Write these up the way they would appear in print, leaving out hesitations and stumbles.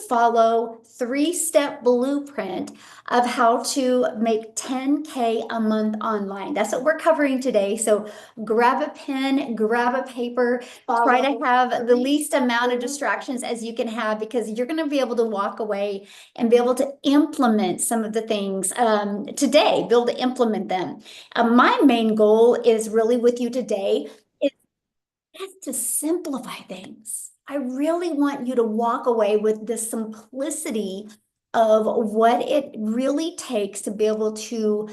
follow 3-step blueprint of how to make 10K a month online. That's what we're covering today. So grab a pen, grab a paper, try to have the least amount of distractions as you can have, because you're going to be able to walk away and be able to implement some of the things today, be able to implement them. My main goal is really with you today is to simplify things. I really want you to walk away with the simplicity of what it really takes to be able to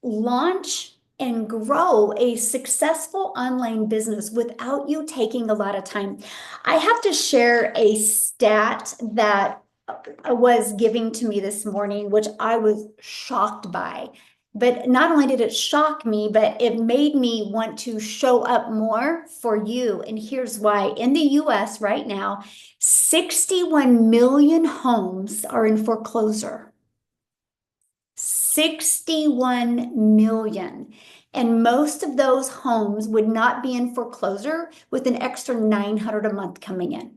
launch and grow a successful online business without you taking a lot of time. I have to share a stat that was giving to me this morning, which I was shocked by. But not only did it shock me, but it made me want to show up more for you. And here's why. In the US right now, 61 million homes are in foreclosure. 61 million. And most of those homes would not be in foreclosure with an extra $900 a month coming in.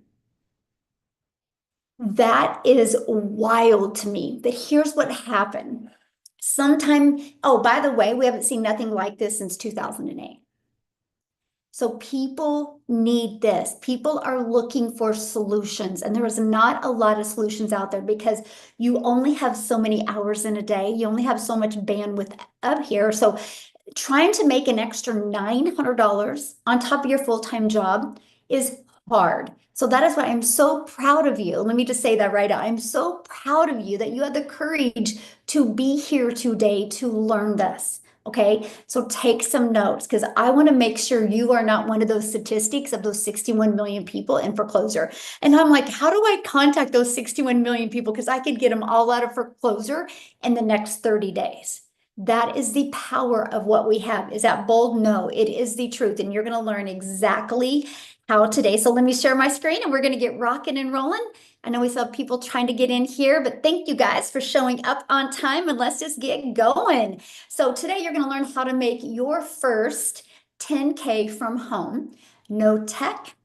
That is wild to me. But here's what happened. Oh, by the way, we haven't seen nothing like this since 2008. So people need this. People are looking for solutions, and there is not a lot of solutions out there because you only have so many hours in a day. You only have so much bandwidth up here. So trying to make an extra $900 on top of your full-time job is hard. So that is why I'm so proud of you. Let me just say that right now. I'm so proud of you that you had the courage to be here today to learn this. Okay, so take some notes, because I want to make sure you are not one of those statistics of those 61 million people in foreclosure. And I'm like, how do I contact those 61 million people? Because I could get them all out of foreclosure in the next 30 days. That is the power of what we have. Is that bold? No, it is the truth. And you're going to learn exactly how today. So let me share my screen and we're going to get rocking and rolling. I know we saw people trying to get in here, but thank you guys for showing up on time, and let's just get going. So today you're going to learn how to make your first 10K from home. No tech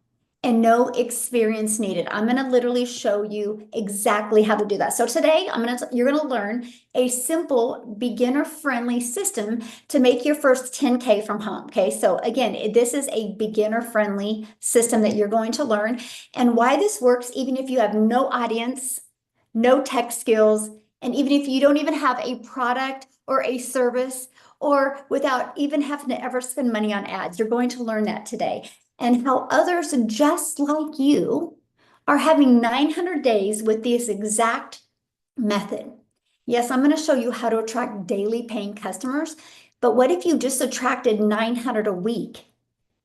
and no experience needed. I'm going to literally show you exactly how to do that. So today you're going to learn a simple beginner-friendly system to make your first 10K from home. Okay, so again, this is a beginner-friendly system that you're going to learn, and why this works even if you have no audience, no tech skills, and even if you don't even have a product or a service, or without even having to ever spend money on ads. You're going to learn that today. And how others just like you are having 900 days with this exact method. Yes, I'm going to show you how to attract daily paying customers, but what if you just attracted 900 a week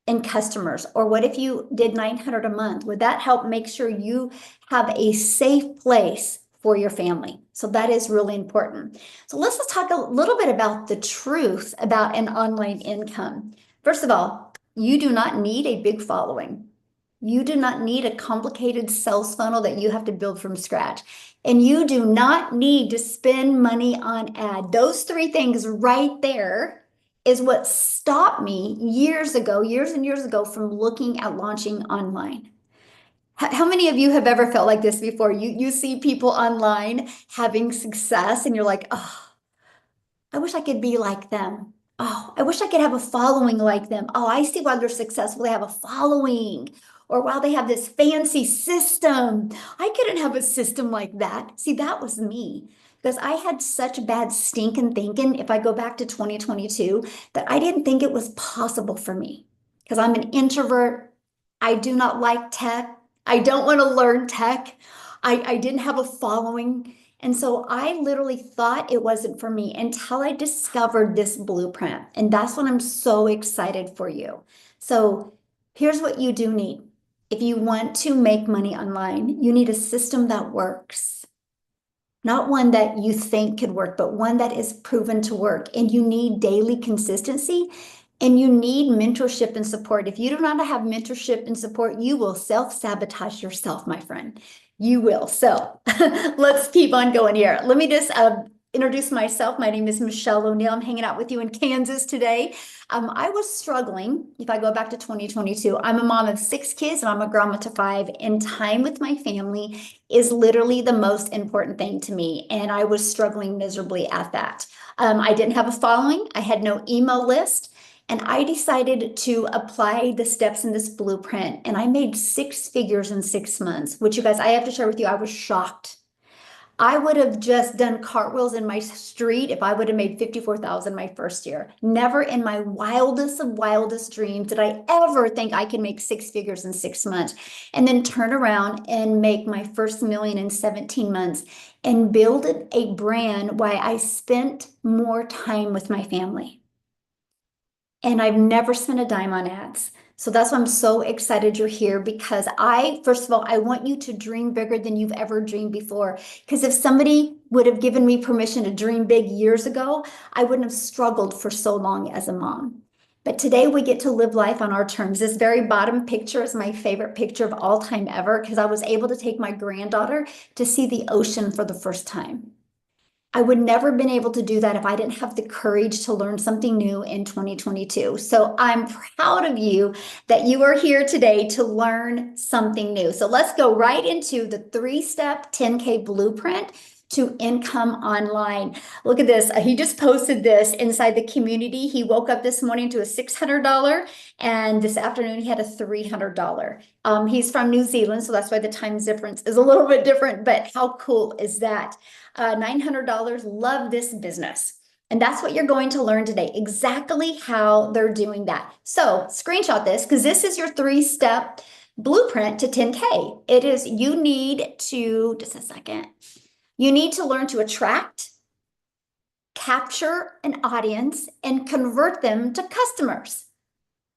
in customers? Or what if you did 900 a month? Would that help make sure you have a safe place for your family? So that is really important. So let's just talk a little bit about the truth about an online income. First of all, you do not need a big following. You do not need a complicated sales funnel that you have to build from scratch. And you do not need to spend money on ad. Those three things right there is what stopped me years and years ago from looking at launching online. How many of you have ever felt like this before? You see people online having success and you're like, oh, I wish I could be like them. Oh, I wish I could have a following like them. Oh, I see why they're successful. They have a following. Or while they have this fancy system. I couldn't have a system like that. See, that was me. Because I had such bad stinking thinking, if I go back to 2022, that I didn't think it was possible for me. Because I'm an introvert. I do not like tech. I don't want to learn tech. I didn't have a following. And so I literally thought it wasn't for me until I discovered this blueprint. And that's what I'm so excited for you. So here's what you do need. If you want to make money online, you need a system that works. Not one that you think could work, but one that is proven to work. And you need daily consistency, and you need mentorship and support. If you do not have mentorship and support, you will self-sabotage yourself, my friend. You will. So let's keep on going here. Let me just introduce myself. My name is Michelle O'Neill. I'm hanging out with you in Kansas today. I was struggling. If I go back to 2022, I'm a mom of 6 kids and I'm a grandma to 5, and time with my family is literally the most important thing to me. And I was struggling miserably at that. I didn't have a following. I had no email list. And I decided to apply the steps in this blueprint, and I made 6 figures in 6 months, which, you guys, I have to share with you, I was shocked. I would have just done cartwheels in my street if I would have made 54,000 my first year. Never in my wildest of wildest dreams did I ever think I could make 6 figures in 6 months and then turn around and make my first million in 17 months and build a brand while I spent more time with my family. And I've never spent a dime on ads. So that's why I'm so excited you're here, because first of all, I want you to dream bigger than you've ever dreamed before. Because if somebody would have given me permission to dream big years ago, I wouldn't have struggled for so long as a mom. But today we get to live life on our terms. This very bottom picture is my favorite picture of all time ever, because I was able to take my granddaughter to see the ocean for the first time. I would never have been able to do that if I didn't have the courage to learn something new in 2022. So I'm proud of you that you are here today to learn something new. So let's go right into the 3-step 10K blueprint to income online. Look at this. He just posted this inside the community. He woke up this morning to a $600 and this afternoon he had a $300. He's from New Zealand, so that's why the time difference is a little bit different, but how cool is that? $900, love this business. And that's what you're going to learn today, exactly how they're doing that. So screenshot this, because this is your 3-step blueprint to 10K. It is, you need to, just a second, you need to learn to attract, capture an audience, and convert them to customers.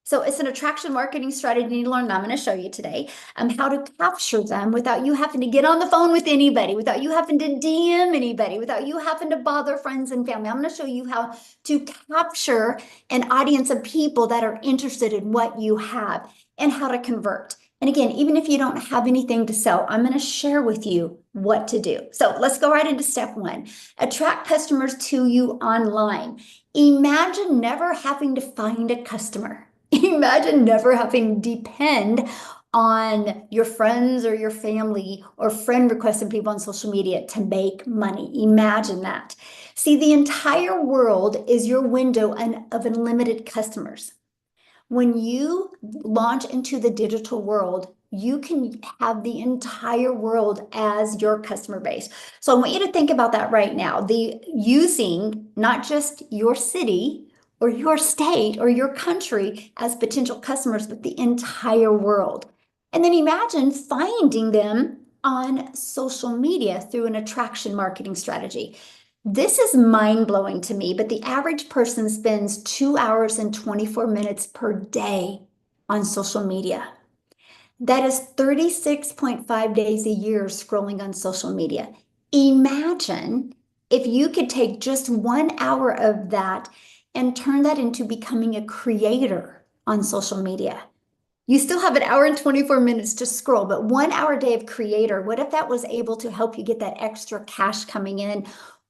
So it's an attraction marketing strategy you need to learn. I'm going to show you today how to capture them without you having to get on the phone with anybody, without you having to DM anybody, without you having to bother friends and family. I'm going to show you how to capture an audience of people that are interested in what you have and how to convert. And again, even if you don't have anything to sell, I'm going to share with you what to do. So let's go right into step 1. Attract customers to you online. Imagine never having to find a customer. Imagine never having to depend on your friends or your family or friend requested people on social media to make money. Imagine that. See, the entire world is your window of unlimited customers. When you launch into the digital world, you can have the entire world as your customer base. So I want you to think about that right now. Using not just your city or your state or your country as potential customers, but the entire world. And then imagine finding them on social media through an attraction marketing strategy. This is mind-blowing to me, but the average person spends 2 hours and 24 minutes per day on social media. That is 36.5 days a year scrolling on social media. Imagine if you could take just 1 hour of that and turn that into becoming a creator on social media. You still have 1 hour and 24 minutes to scroll, but 1 hour a day of creator, what if that was able to help you get that extra cash coming in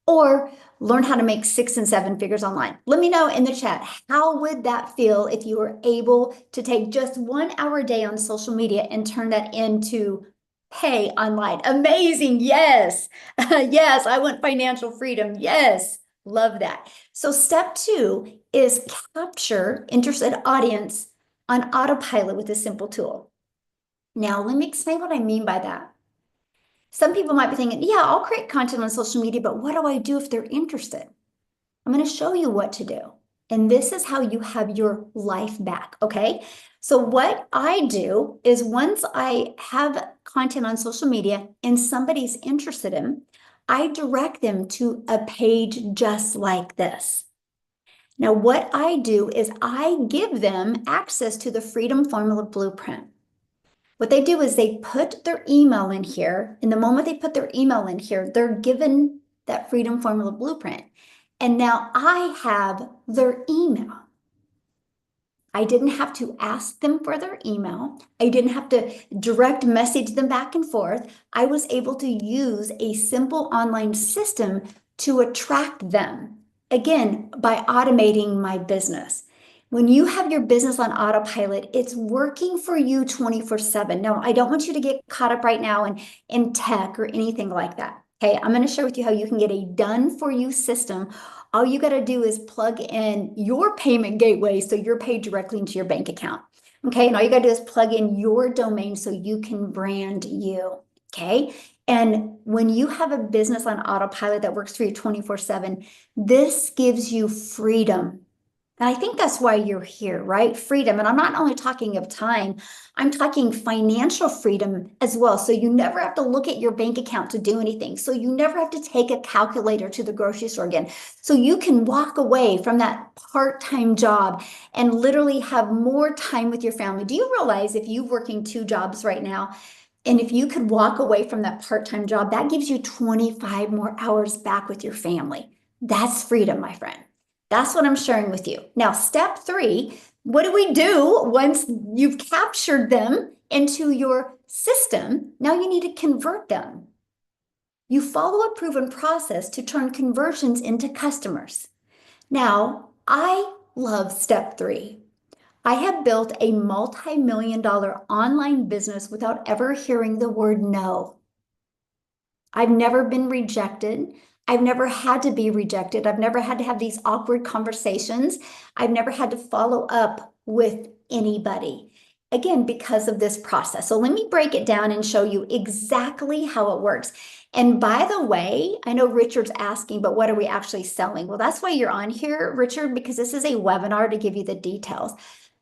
or learn how to make 6 and 7 figures online? Let me know in the chat, how would that feel if you were able to take just 1 hour a day on social media and turn that into pay online? Amazing. Yes. Yes. I want financial freedom. Yes. Love that. So step 2 is capture interested audience on autopilot with a simple tool. Now, let me explain what I mean by that. Some people might be thinking, yeah, I'll create content on social media, but what do I do if they're interested? I'm going to show you what to do. And this is how you have your life back, okay? So what I do is once I have content on social media and somebody's interested in, I direct them to a page just like this. Now, what I do is I give them access to the Freedom Formula Blueprint. What they do is they put their email in here, and the moment they put their email in here, they're given that Freedom Formula Blueprint. And now I have their email. I didn't have to ask them for their email. I didn't have to direct message them back and forth. I was able to use a simple online system to attract them. Again, by automating my business. When you have your business on autopilot, it's working for you 24/7. Now, I don't want you to get caught up right now in tech or anything like that. Okay, I'm going to share with you how you can get a done for you system. All you got to do is plug in your payment gateway so you're paid directly into your bank account. Okay, and all you got to do is plug in your domain so you can brand you. Okay, and when you have a business on autopilot that works for you 24/7, this gives you freedom. And I think that's why you're here, right? Freedom. And I'm not only talking of time, I'm talking financial freedom as well. So you never have to look at your bank account to do anything. So you never have to take a calculator to the grocery store again. So you can walk away from that part-time job and literally have more time with your family. Do you realize if you're working 2 jobs right now, and if you could walk away from that part-time job, that gives you 25 more hours back with your family. That's freedom, my friend. That's what I'm sharing with you. Now, step 3, what do we do once you've captured them into your system? Now you need to convert them. You follow a proven process to turn conversions into customers. Now, I love step 3. I have built a multi-million-dollar online business without ever hearing the word no. I've never been rejected. I've never had to be rejected. I've never had to have these awkward conversations. I've never had to follow up with anybody. Again, because of this process. So let me break it down and show you exactly how it works. And by the way, I know Richard's asking, but what are we actually selling? Well, that's why you're on here, Richard, because this is a webinar to give you the details.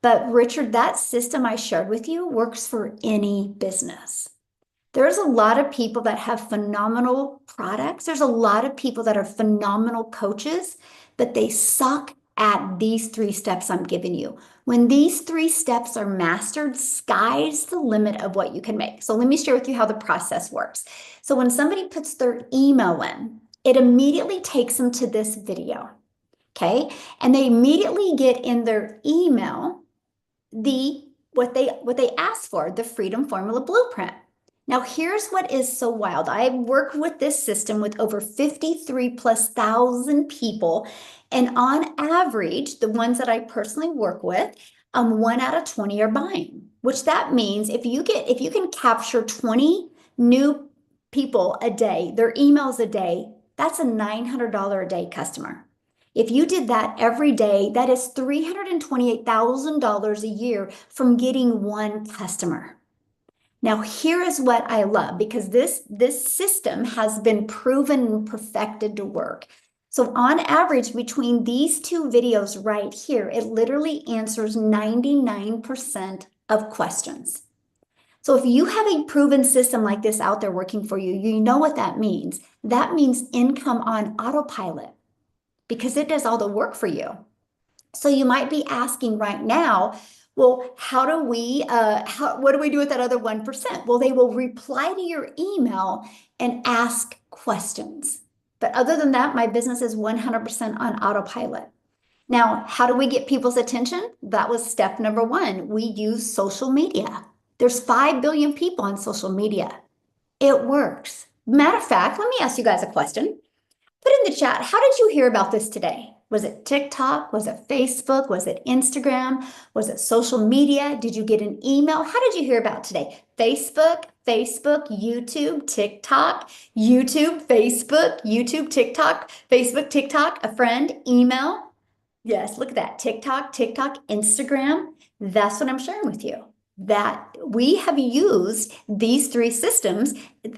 But Richard, that system I shared with you works for any business. There's a lot of people that have phenomenal products. There's a lot of people that are phenomenal coaches, but they suck at these 3 steps I'm giving you. When these 3 steps are mastered, sky's the limit of what you can make. So let me share with you how the process works. So when somebody puts their email in, it immediately takes them to this video, okay? And they immediately get in their email what they asked for, the Freedom Formula Blueprint. Now, here's what is so wild. I've worked with this system with over 53,000+ people. And on average, the ones that I personally work with, 1 out of 20 are buying, which that means if you can capture 20 new people a day, their emails a day, that's a $900 a day customer. If you did that every day, that is $328,000 a year from getting 1 customer. Now, here is what I love, because this system has been proven and perfected to work. So on average, between these 2 videos right here, it literally answers 99% of questions. So if you have a proven system like this out there working for you, you know what that means. That means income on autopilot, because it does all the work for you. So you might be asking right now, well, what do we do with that other 1%? Well, they will reply to your email and ask questions. But other than that, my business is 100% on autopilot. Now, how do we get people's attention? That was step number 1. We use social media. There's 5 billion people on social media. It works. Matter of fact, let me ask you guys a question. Put in the chat, how did you hear about this today? Was it TikTok? Was it Facebook? Was it Instagram? Was it social media? Did you get an email? How did you hear about today? Facebook, YouTube, TikTok, YouTube, Facebook, YouTube, TikTok, Facebook, TikTok, a friend, email. Yes, look at that. TikTok, Instagram. That's what I'm sharing with you. That we have used these 3 systems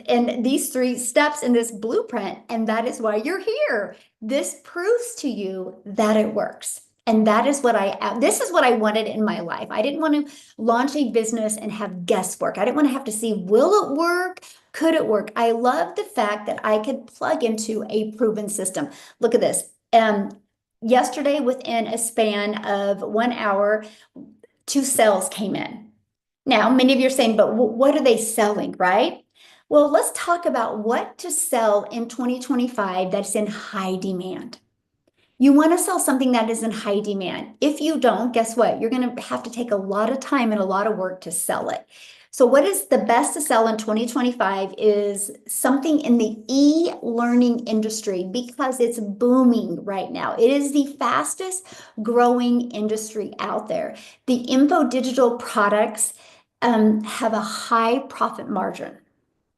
and these 3 steps in this blueprint, and that is why you're here. This proves to you that it works. And that is this is what I wanted in my life. I didn't want to launch a business and have guesswork. I didn't want to have to see, will it work? Could it work? I love the fact that I could plug into a proven system. Look at this. Yesterday, within a span of 1 hour, 2 sales came in. Now, many of you are saying, but what are they selling, right? Well, let's talk about what to sell in 2025 that's in high demand. You want to sell something that is in high demand. If you don't, guess what? You're going to have to take a lot of time and a lot of work to sell it. So what is the best to sell in 2025 is something in the e-learning industry because it's booming right now. It is the fastest growing industry out there. The info digital products have a high profit margin,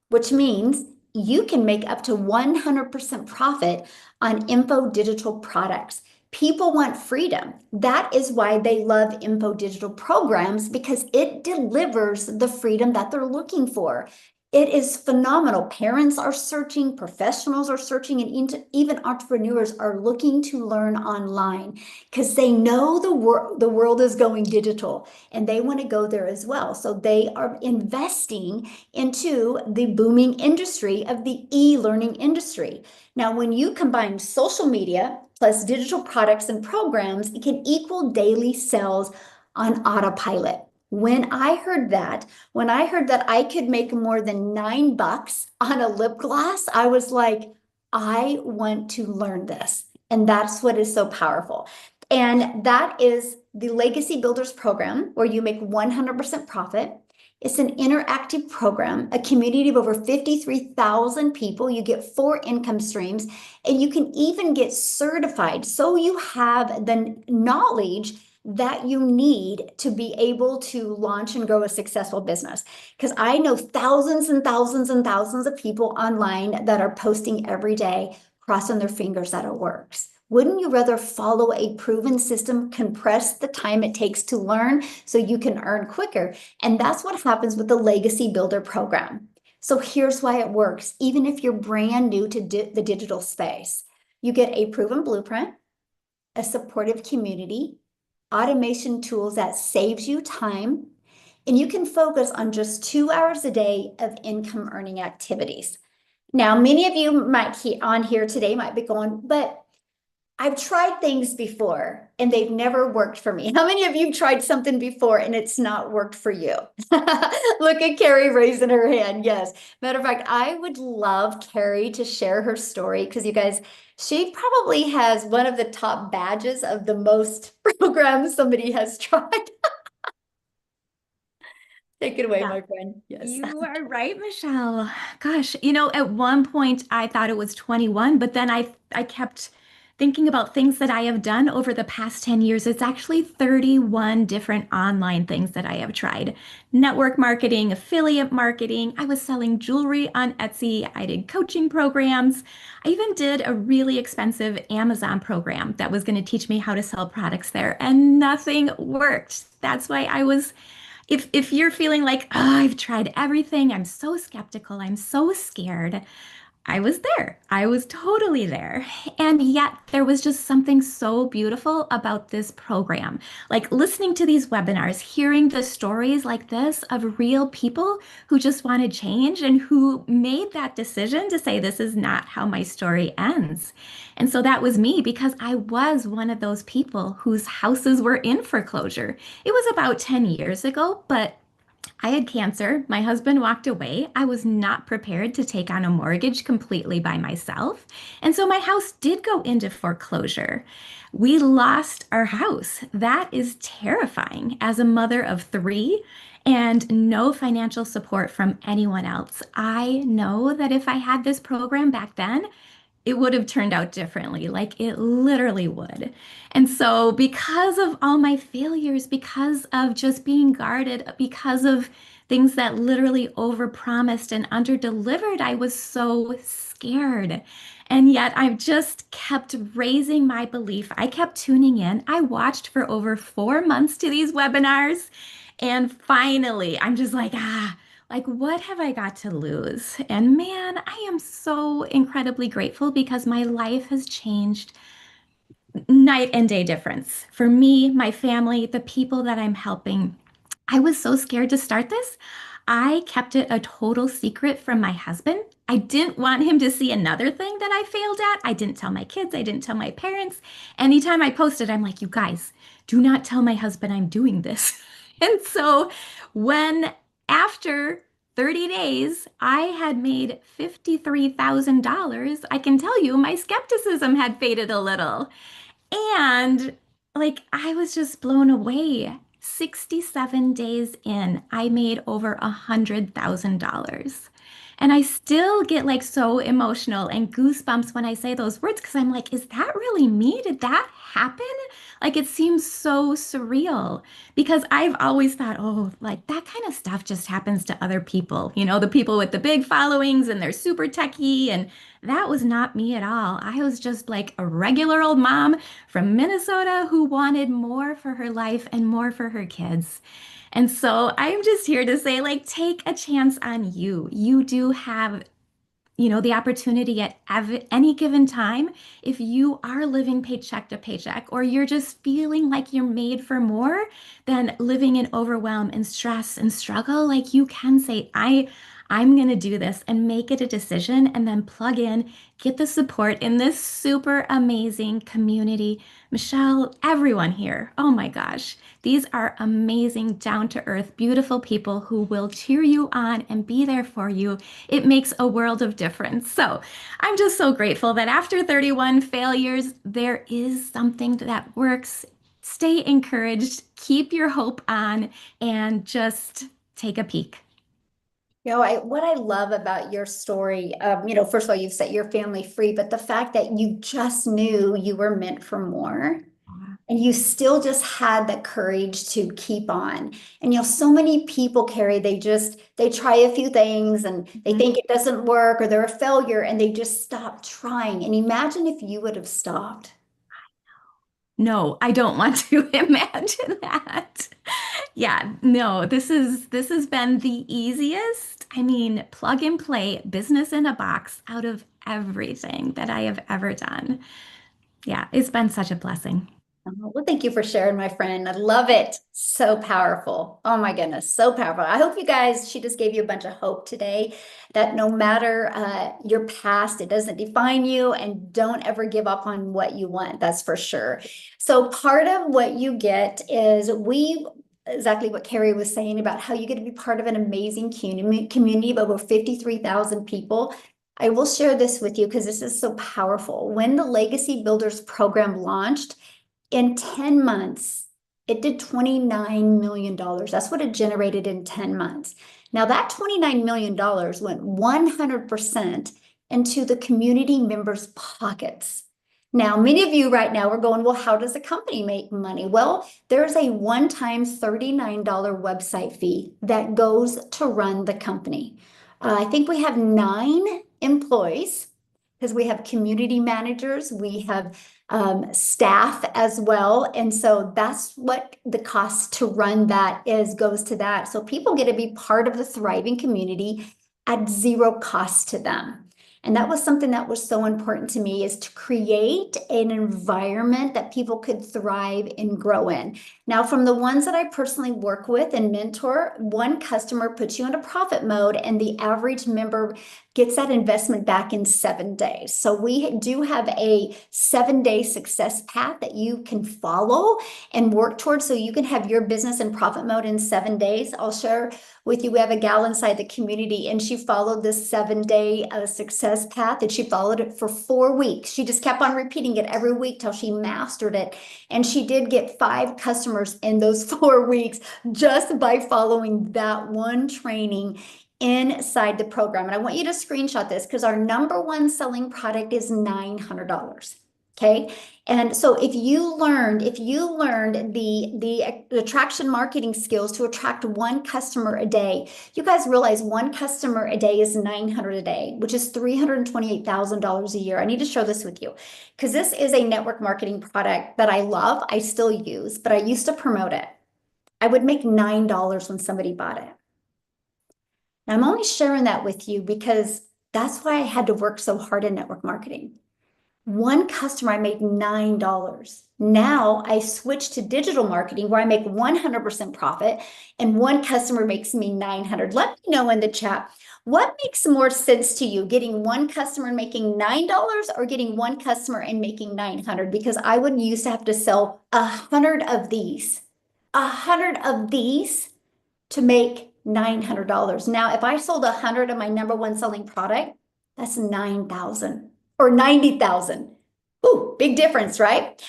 which means you can make up to 100% profit on info digital products. People want freedom. That is why they love info digital programs because it delivers the freedom that they're looking for. It is phenomenal. Parents are searching, professionals are searching, and even entrepreneurs are looking to learn online because they know the world is going digital and they want to go there as well. So they are investing into the booming industry of the e-learning industry. Now, when you combine social media plus digital products and programs, it can equal daily sales on autopilot. When I heard that I could make more than $9 on a lip gloss, I was like, I want to learn this. And that's what is so powerful. And that is the Legacy Builders program, where you make 100% profit. It's an interactive program, a community of over 53,000 people. You get 4 income streams, and you can even get certified. So you have the knowledge that you need to be able to launch and grow a successful business. Because I know thousands and thousands and thousands of people online that are posting every day, crossing their fingers that it works. Wouldn't you rather follow a proven system, compress the time it takes to learn so you can earn quicker? And that's what happens with the Legacy Builder program. So here's why it works. Even if you're brand new to the digital space, you get a proven blueprint, a supportive community, automation tools that saves you time, and you can focus on just 2 hours a day of income earning activities. Now, many of you might on here today might be going, but I've tried things before and they've never worked for me. How many of you tried something before and it's not worked for you? Look at Carrie raising her hand. Yes. Matter of fact, I would love Carrie to share her story because you guys, she probably has one of the top badges of the most programs somebody has tried. Take it away, Yeah, my friend. Yes. you are right, Michelle. Gosh, at one point I thought it was 21, but then I kept thinking about things that I have done over the past 10 years. It's actually 31 different online things that I have tried. Network marketing, affiliate marketing. I was selling jewelry on Etsy. I did coaching programs. I even did a really expensive Amazon program that was going to teach me how to sell products there, and nothing worked. That's why I was if you're feeling like, oh, I've tried everything, I'm so skeptical, I'm so scared, I was there. I was totally there. And yet there was just something so beautiful about this program. Like listening to these webinars, hearing the stories like this of real people who just wanted change and who made that decision to say, this is not how my story ends. And so that was me because I was one of those people whose houses were in foreclosure. It was about 10 years ago, but I had cancer. My husband walked away. I was not prepared to take on a mortgage completely by myself. And so my house did go into foreclosure. We lost our house. That is terrifying as a mother of three and no financial support from anyone else. I know that if I had this program back then, it would have turned out differently. Like it literally would. And so, because of all my failures, because of just being guarded, because of things that literally overpromised and underdelivered, I was so scared. And yet, I've just kept raising my belief. I kept tuning in. I watched for over 4 months to these webinars. And finally, I'm just like, what have I got to lose? And man, I am so incredibly grateful because my life has changed night and day difference for me, my family, the people that I'm helping. I was so scared to start this. I kept it a total secret from my husband. I didn't want him to see another thing that I failed at. I didn't tell my kids. I didn't tell my parents. Anytime I posted, I'm like, you guys, do not tell my husband I'm doing this. And so when after 30 days, I had made $53,000. I can tell you my skepticism had faded a little. And like I was just blown away. 67 days in, I made over $100,000. And I still get like so emotional and goosebumps when I say those words because I'm like, is that really me? Did that happen? Like it seems so surreal because I've always thought, oh, like that kind of stuff just happens to other people, the people with the big followings and they're super techie. And that was not me at all. I was just like a regular old mom from Minnesota who wanted more for her life and more for her kids. And so I'm just here to say, like, take a chance on you. You do have the opportunity at any given time, if you are living paycheck to paycheck, or you're just feeling like you're made for more than living in overwhelm and stress and struggle, like you can say, I'm going to do this and make it a decision and then plug in, get the support in this super amazing community. Michelle, everyone here, oh my gosh, these are amazing, down to earth, beautiful people who will cheer you on and be there for you. It makes a world of difference. So I'm just so grateful that after 31 failures, there is something that works. Stay encouraged, keep your hope on, and just take a peek. What I love about your story, first of all, you've set your family free, but the fact that you just knew you were meant for more. And you still just had the courage to keep on. And so many people, Carrie, they try a few things and they think it doesn't work or they're a failure and they just stop trying. And imagine if you would have stopped. No, I don't want to imagine that. Yeah, no, this has been the easiest, I mean, plug and play business in a box out of everything that I have ever done. Yeah, it's been such a blessing. Well, thank you for sharing, my friend. I love it. So powerful. Oh my goodness, so powerful. I hope you guys, she just gave you a bunch of hope today that no matter your past, it doesn't define you and don't ever give up on what you want. That's for sure. So part of what you get is exactly what Carrie was saying about how you get to be part of an amazing community of over 53,000 people. I will share this with you because this is so powerful. When the Legacy Builders program launched, in 10 months, it did $29 million. That's what it generated in 10 months. Now, that $29 million went 100% into the community members' pockets. Now, many of you right now are going, well, how does a company make money? Well, there's a one-time $39 website fee that goes to run the company. I think we have 9 employees because we have community managers, we have staff as well. And so that's what the cost to run that is, goes to that. So people get to be part of the thriving community at zero cost to them. And that was something that was so important to me, is to create an environment that people could thrive and grow in. Now, from the ones that I personally work with and mentor, one customer puts you into profit mode and the average member gets that investment back in 7 days. So we do have a 7-day success path that you can follow and work towards so you can have your business in profit mode in 7 days. I'll share with you, we have a gal inside the community and she followed this 7-day success path, and she followed it for 4 weeks. She just kept on repeating it every week till she mastered it. And she did get 5 customers in those 4 weeks just by following that one training inside the program. And I want you to screenshot this because our number one selling product is $900. Okay. And so if you learned the attraction marketing skills to attract 1 customer a day, you guys realize 1 customer a day is 900 a day, which is $328,000 a year. I need to share this with you because this is a network marketing product that I love. I still use, but I used to promote it. I would make $9 when somebody bought it. Now, I'm only sharing that with you because that's why I had to work so hard in network marketing. 1 customer, I made $9. Now I switched to digital marketing where I make 100% profit and 1 customer makes me 900. Let me know in the chat, what makes more sense to you, getting 1 customer and making $9 or getting 1 customer and making 900? Because I would used to have to sell 100 of these, 100 of these to make $900. Now, if I sold 100 of my number one selling product, that's 9,000 or 90,000. Ooh, big difference, right?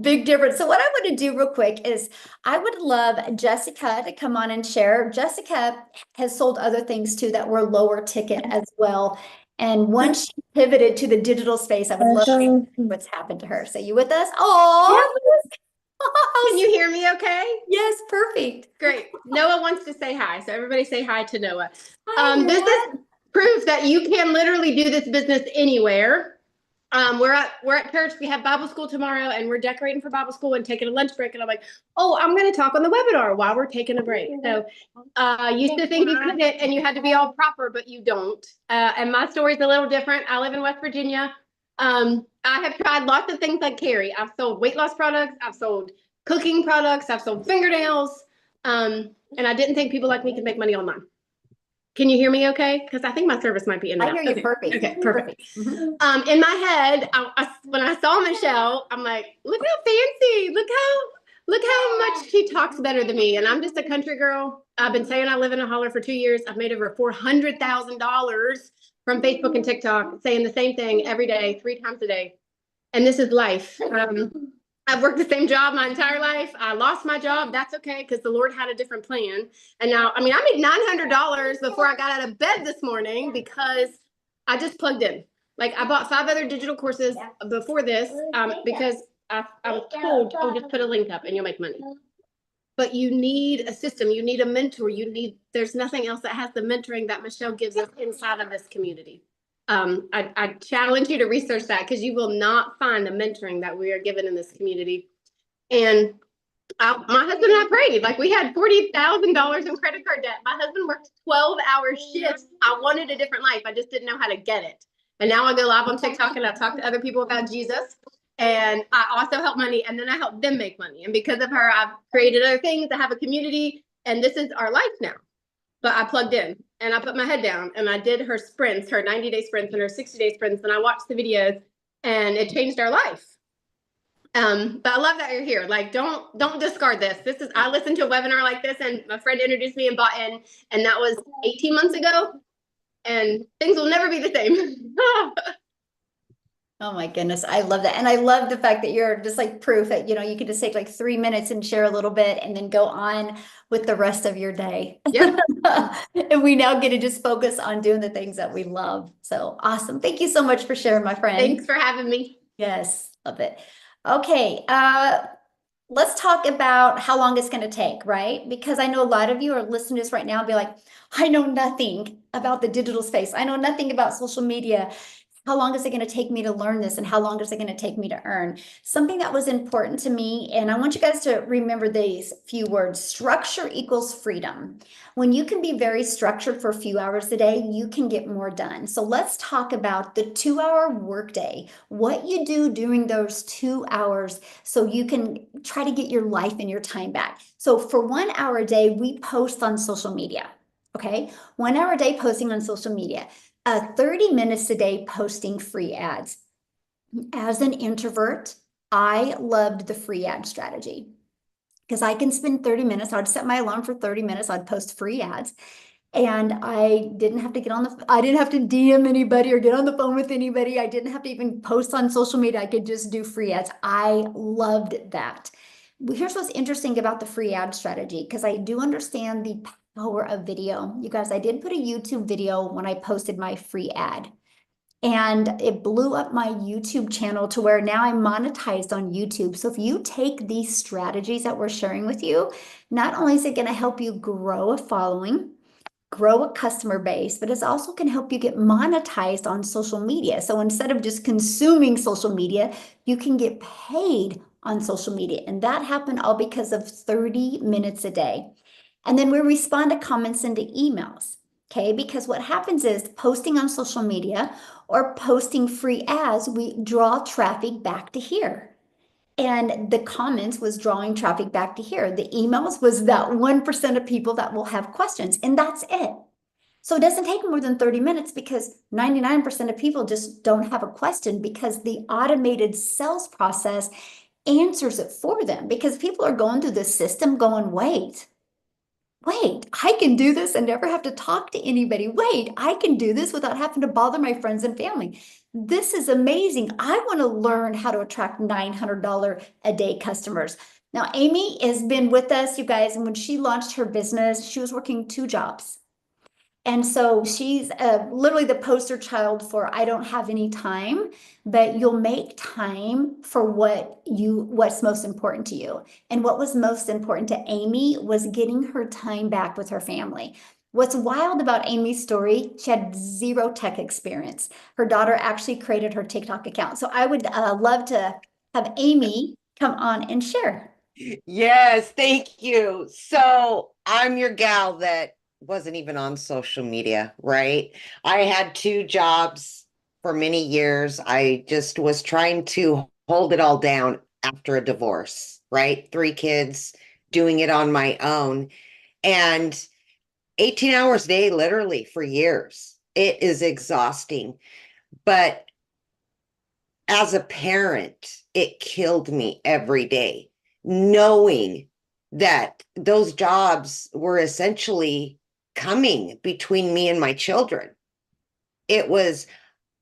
Big difference. So what I want to do real quick is I would love Jessica to come on and share. Jessica has sold other things too that were lower ticket as well. And once she pivoted to the digital space, I would love to hear what's happened to her. So you with us? Oh, Can you hear me okay? yes, perfect. Great. Noah wants to say hi. So everybody say hi to Noah. Hi, This Noah. is proof that you can literally do this business anywhere. We're at church. We have Bible school tomorrow, and we're decorating for Bible school and taking a lunch break. And I'm like, oh, I'm going to talk on the webinar while we're taking a break. So used to think you couldn't, and you had to be all proper, but you don't. And my story's a little different. I live in West Virginia. I have tried lots of things like Carrie. I've sold weight loss products. I've sold cooking products. I've sold fingernails. And I didn't think people like me could make money online. Can you hear me okay? Because I think my service might be in and I out. hear you Okay. perfect. Okay, perfect. Mhm. In my head, when I saw Michelle, I'm like, look how fancy, look how much she talks better than me. And I'm just a country girl. I've been saying I live in a holler for 2 years. I've made over $400,000 from Facebook and TikTok, saying the same thing every day, 3 times a day. And this is life. I've worked the same job my entire life. I lost my job. That's okay, because the Lord had a different plan. And now, I mean, I made $900 before I got out of bed this morning because I just plugged in. Like, I bought 5 other digital courses before this because I was told, oh, just put a link up and you'll make money. But you need a system. You need a mentor. There's nothing else that has the mentoring that Michelle gives us inside of this community. I challenge you to research that, because you will not find the mentoring that we are given in this community. And my husband and I prayed. Like, we had $40,000 in credit card debt. My husband worked 12-hour shifts. I wanted a different life. I just didn't know how to get it. And now I go live on TikTok and I talk to other people about Jesus. And I also help money, and then I help them make money. And because of her, I've created other things. I have a community, and this is our life now. But I plugged in and I put my head down and I did her sprints, her 90-day sprints and her 60-day sprints. And I watched the videos, and it changed our life. But I love that you're here. Like, don't discard this. I listened to a webinar like this, and my friend introduced me and bought in, and that was 18 months ago, and things will never be the same. Oh my goodness, I love that. And I love the fact that you're just like proof that, you can just take like 3 minutes and share a little bit and then go on with the rest of your day. Yep. And we now get to just focus on doing the things that we love. So awesome. Thank you so much for sharing, my friend. Thanks for having me. Yes, love it. Okay, let's talk about how long it's going to take, right? Because I know a lot of you are listening to this right now and be like, I know nothing about the digital space. I know nothing about social media. How long is it going to take me to learn this? And how long is it going to take me to earn? Something that was important to me, and I want you guys to remember these few words: structure equals freedom. When you can be very structured for a few hours a day, you can get more done. So let's talk about the 2-hour workday, what you do during those 2 hours so you can try to get your life and your time back. So for 1 hour a day, we post on social media. Okay, 1 hour a day posting on social media. 30 minutes a day posting free ads. As an introvert, I loved the free ad strategy because I can spend 30 minutes. I'd set my alarm for 30 minutes. I'd post free ads, and I didn't have to I didn't have to DM anybody or get on the phone with anybody. I didn't have to even post on social media. I could just do free ads. I loved that. Here's what's interesting about the free ad strategy, because I do understand the power of video. You guys, I did put a YouTube video when I posted my free ad, and it blew up my YouTube channel to where now I'm monetized on YouTube. So if you take these strategies that we're sharing with you, not only is it going to help you grow a following, grow a customer base, but it's also can help you get monetized on social media. So instead of just consuming social media, you can get paid on social media. And that happened all because of 30 minutes a day. And then we respond to comments and to emails. Okay, because what happens is posting on social media or posting free ads, we draw traffic back to here. And the comments was drawing traffic back to here. The emails was that 1% of people that will have questions, and that's it. So it doesn't take more than 30 minutes because 99% of people just don't have a question, because the automated sales process answers it for them, because people are going through the system going, wait, I can do this and never have to talk to anybody. Wait, I can do this without having to bother my friends and family. this is amazing. I want to learn how to attract $900 a day customers. Now, Amy has been with us, you guys, and when she launched her business, she was working 2 jobs. And so she's literally the poster child for I don't have any time, but you'll make time for what's most important to you. And what was most important to Amy was getting her time back with her family. What's wild about Amy's story, she had zero tech experience. Her daughter actually created her TikTok account. So I would love to have Amy come on and share. Yes, thank you. So I'm your gal that wasn't even on social media, right? I had 2 jobs for many years. I just was trying to hold it all down after a divorce, right? 3 kids, doing it on my own. And 18 hours a day, literally for years. It is exhausting. But as a parent, it killed me every day, knowing that those jobs were essentially coming between me and my children. It was,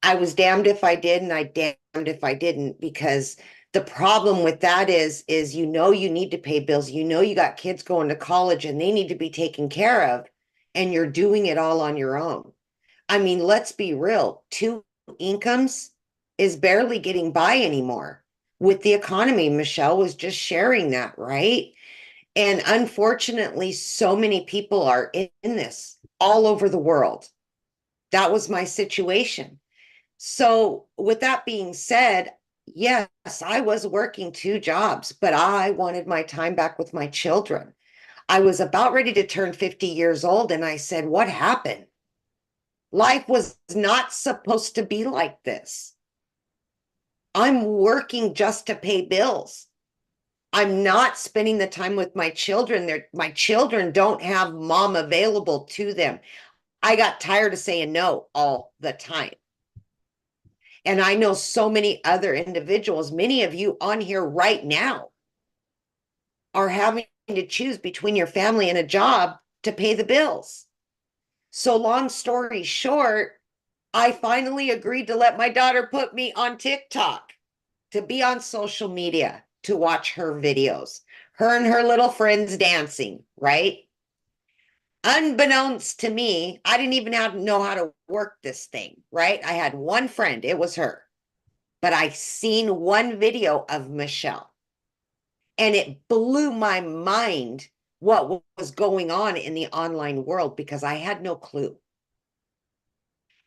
I was damned if I did, and I damned if I didn't, because the problem with that is you know you need to pay bills, you know you got kids going to college and they need to be taken care of, and you're doing it all on your own. I mean, let's be real, 2 incomes is barely getting by anymore with the economy. Michelle was just sharing that, right? And unfortunately, so many people are in this all over the world. That was my situation. So, with that being said, yes, I was working 2 jobs, but I wanted my time back with my children. I was about ready to turn 50 years old, and I said, what happened? Life was not supposed to be like this. I'm working just to pay bills. I'm not spending the time with my children. My children don't have mom available to them. I got tired of saying no all the time. And I know so many other individuals, many of you on here right now, are having to choose between your family and a job to pay the bills. So, long story short, I finally agreed to let my daughter put me on TikTok, to be on social media, to watch her videos, her and her little friends dancing, right? Unbeknownst to me, I didn't even know how to work this thing, right? I had one friend, it was her, but I seen one video of Michelle, and it blew my mind what was going on in the online world, because I had no clue.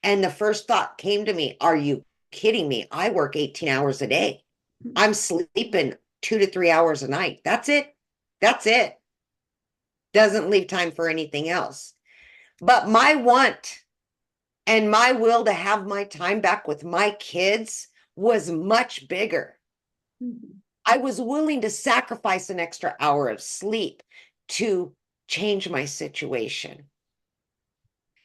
And the first thought came to me, are you kidding me? I work 18 hours a day. I'm sleeping 2 to 3 hours a night. That's it. That's it. Doesn't leave time for anything else. But my want and my will to have my time back with my kids was much bigger. I was willing to sacrifice an extra hour of sleep to change my situation.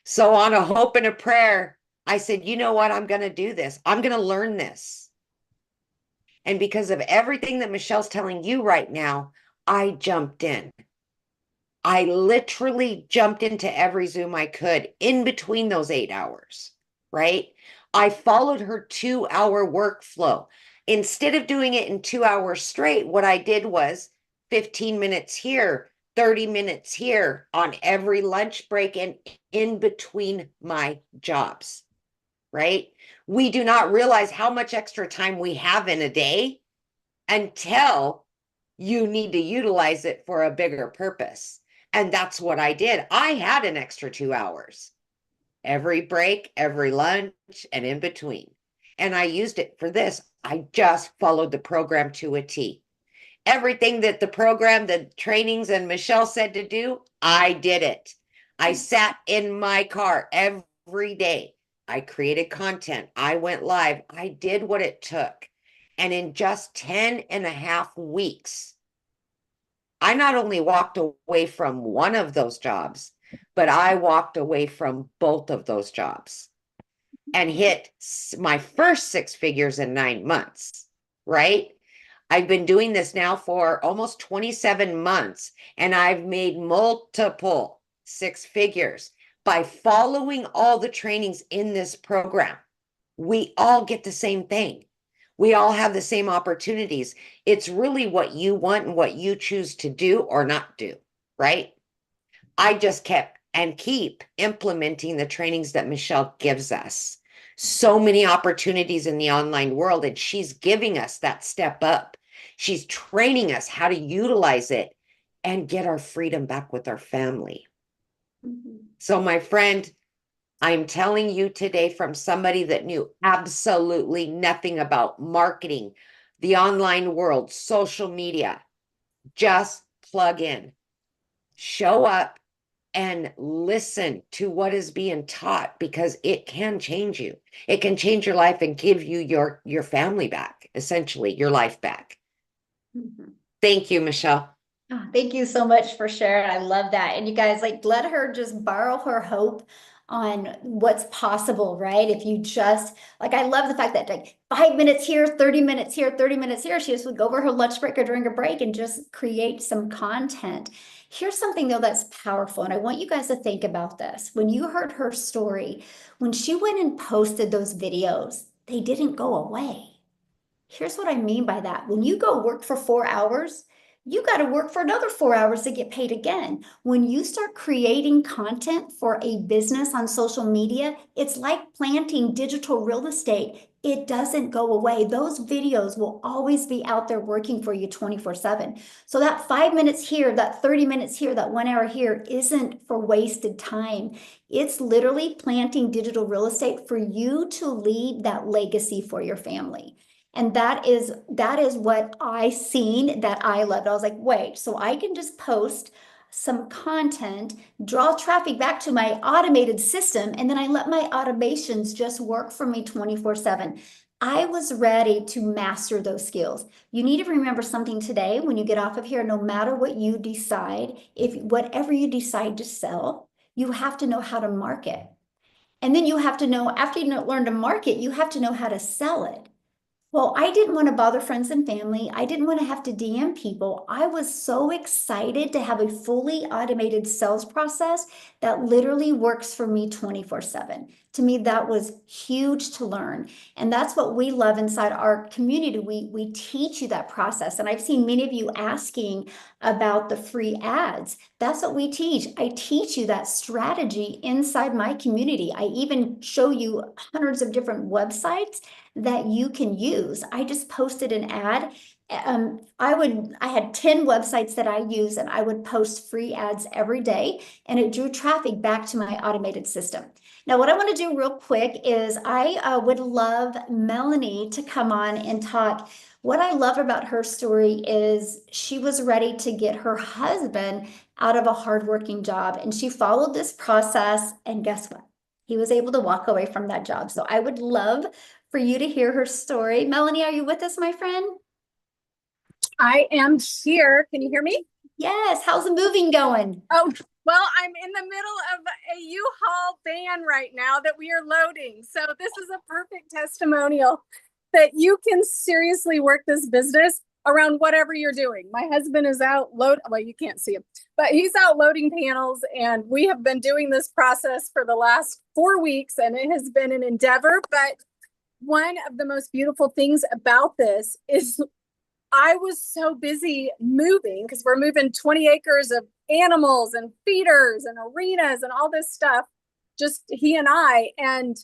So, on a hope and a prayer, I said, you know what? I'm going to do this. I'm going to learn this. And because of everything that Michelle's telling you right now, I jumped in. I literally jumped into every Zoom I could in between those 8 hours, right? I followed her 2-hour workflow. Instead of doing it in 2 hours straight, what I did was 15 minutes here, 30 minutes here on every lunch break and in between my jobs, right? We do not realize how much extra time we have in a day until you need to utilize it for a bigger purpose. And that's what I did. I had an extra 2 hours every break, every lunch, and in between. And I used it for this. I just followed the program to a T. Everything that the program, the trainings, and Michelle said to do, I did it. I sat in my car every day. I created content. I went live. I did what it took. And in just 10 and a half weeks, I not only walked away from one of those jobs, but I walked away from both of those jobs and hit my first 6 figures in 9 months, right? I've been doing this now for almost 27 months, and I've made multiple 6 figures by following all the trainings in this program. we all get the same thing. We all have the same opportunities. It's really what you want and what you choose to do or not do, right? I just kept and keep implementing the trainings that Michelle gives us. So many opportunities in the online world, and she's giving us that step up. She's training us how to utilize it and get our freedom back with our family. So, my friend, I'm telling you today from somebody that knew absolutely nothing about marketing, the online world, social media. Just plug in, show up, and listen to what is being taught, because it can change you. It can change your life and give you your family back, essentially your life back. Thank you, Michelle. Oh, thank you so much for sharing. I love that. And you guys, like, let her just borrow her hope on what's possible, right? If you just, like, I love the fact that, like, 5 minutes here, 30 minutes here, 30 minutes here, she just would go over her lunch break or during a break and just create some content. Here's something though that's powerful, and I want you guys to think about this. When you heard her story, when she went and posted those videos, they didn't go away. Here's what I mean by that. When you go work for 4 hours, you got to work for another 4 hours to get paid again. When you start creating content for a business on social media, it's like planting digital real estate. It doesn't go away. Those videos will always be out there working for you 24/7. So that 5 minutes here, that 30 minutes here, that 1 hour here isn't for wasted time. It's literally planting digital real estate for you to leave that legacy for your family. And that is what I seen that I loved. I was like, wait, so I can just post some content, draw traffic back to my automated system, and then I let my automations just work for me 24/7. I was ready to master those skills. You need to remember something today when you get off of here, no matter what you decide, if whatever you decide to sell, you have to know how to market. And then you have to know, after you learn to market, you have to know how to sell it. Well, I didn't want to bother friends and family. I didn't want to have to DM people. I was so excited to have a fully automated sales process that literally works for me 24/7. To me, that was huge to learn. And that's what we love inside our community. We teach you that process. And I've seen many of you asking about the free ads. That's what we teach. I teach you that strategy inside my community. I even show you hundreds of different websites that you can use. I just posted an ad. I had 10 websites that I use, and I would post free ads every day, and it drew traffic back to my automated system. Now, what I want to do real quick is I would love Melanie to come on and talk. What I love about her story is she was ready to get her husband out of a hardworking job, and she followed this process, and guess what? He was able to walk away from that job. So I would love for you to hear her story. Melanie, are you with us, my friend? I am here. Can you hear me? Yes. How's the moving going? Oh, well, I'm in the middle of a U-Haul van right now that we are loading. So this is a perfect testimonial that you can seriously work this business around whatever you're doing. My husband is out well, you can't see him, but he's out loading panels, and we have been doing this process for the last 4 weeks, and it has been an endeavor. But one of the most beautiful things about this is I was so busy moving, because we're moving 20 acres of animals and feeders and arenas and all this stuff, just he and I, and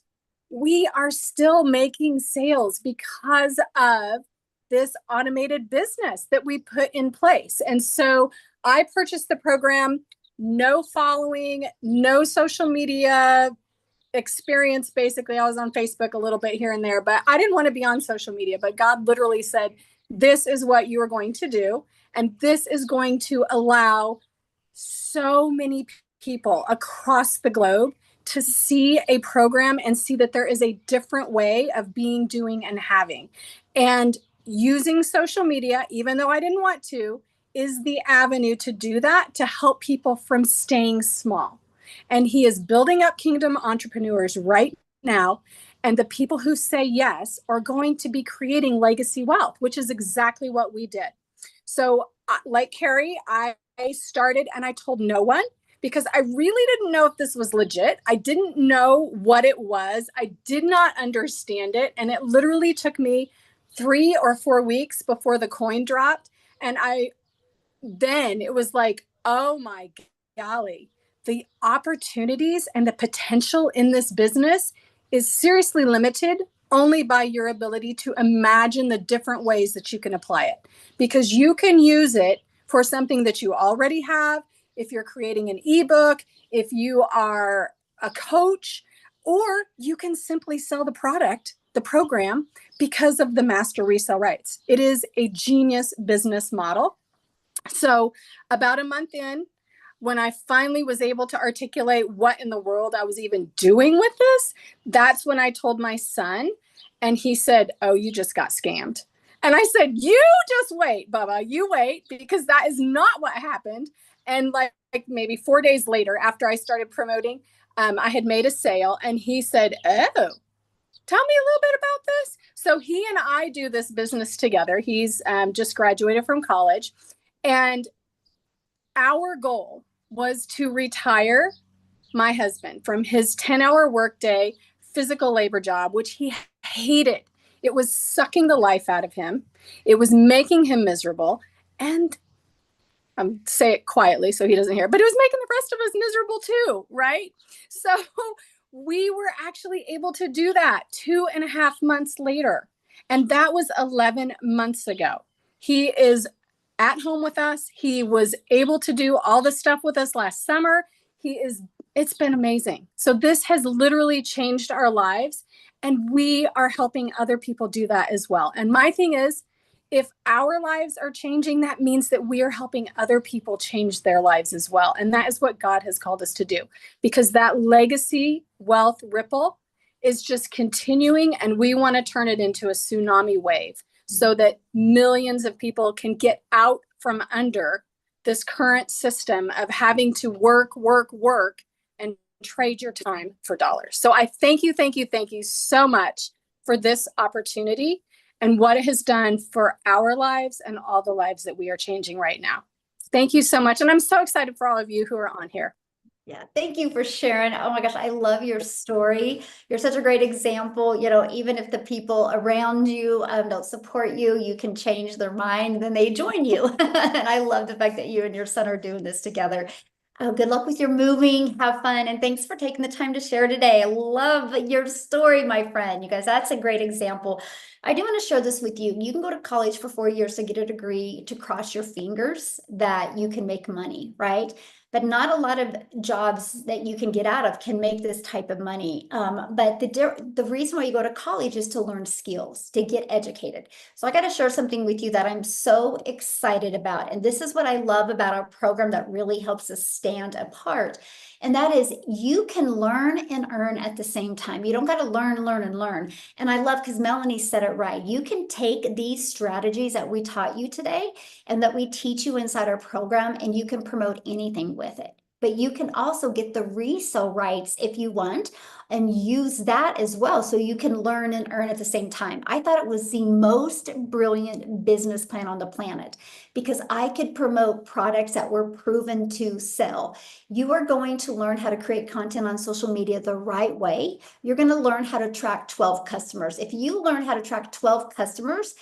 we are still making sales because of this automated business that we put in place. And so I purchased the program, no following, no social media experience. Basically, I was on Facebook a little bit here and there, but I didn't want to be on social media. But God literally said, this is what you are going to do. And this is going to allow so many people across the globe to see a program and see that there is a different way of being, doing, and having. And using social media, even though I didn't want to, is the avenue to do that, to help people from staying small. And he is building up kingdom entrepreneurs right now. And the people who say yes are going to be creating legacy wealth, which is exactly what we did. So like Carrie, I started and I told no one, because I really didn't know if this was legit. I didn't know what it was. I did not understand it. And it literally took me 3 or 4 weeks before the coin dropped. And then it was like, oh my golly, the opportunities and the potential in this business is seriously limited only by your ability to imagine the different ways that you can apply it, because you can use it for something that you already have. If you're creating an ebook, if you are a coach, or you can simply sell the product, the program, because of the master resale rights. It is a genius business model. So about a month in, when I finally was able to articulate what in the world I was even doing with this, that's when I told my son, and he said, oh, you just got scammed. And I said, you just wait, Bubba, you wait, because that is not what happened. And like maybe 4 days later, after I started promoting, I had made a sale, and he said, oh, tell me a little bit about this. So he and I do this business together. He's just graduated from college. And our goal was to retire my husband from his 10-hour workday physical labor job, which he hated. It was sucking the life out of him. It was making him miserable. And say it quietly so he doesn't hear, but it was making the rest of us miserable too, right? So we were actually able to do that 2.5 months later. And that was 11 months ago. He is at home with us. He was able to do all the stuff with us last summer. It's been amazing. So this has literally changed our lives, and we are helping other people do that as well. And my thing is, if our lives are changing, that means that we are helping other people change their lives as well. And that is what God has called us to do, because that legacy wealth ripple is just continuing, and we want to turn it into a tsunami wave so that millions of people can get out from under this current system of having to work, and trade your time for dollars. So I thank you so much for this opportunity and what it has done for our lives and all the lives that we are changing right now. Thank you so much. And I'm so excited for all of you who are on here. Yeah, thank you for sharing. Oh my gosh, I love your story. You're such a great example. Even if the people around you don't support you, you can change their mind, then they join you. And I love the fact that you and your son are doing this together. Good luck with your moving. Have fun. And thanks for taking the time to share today. I love your story, my friend. You guys, that's a great example. I do want to share this with you. You can go to college for 4 years to get a degree, to cross your fingers that you can make money, right? But not a lot of jobs that you can get out of can make this type of money. But the reason why you go to college is to learn skills, to get educated. So I got to share something with you that I'm so excited about. And this is what I love about our program that really helps us stand apart. And that is, you can learn and earn at the same time. You don't got to learn. And I love, because Melanie said it right. You can take these strategies that we taught you today and that we teach you inside our program, and you can promote anything with it. But you can also get the resale rights if you want, and use that as well, so you can learn and earn at the same time. I thought it was the most brilliant business plan on the planet, because I could promote products that were proven to sell. You are going to learn how to create content on social media the right way. You're going to learn how to track 12 customers. If you learn how to track 12 customers,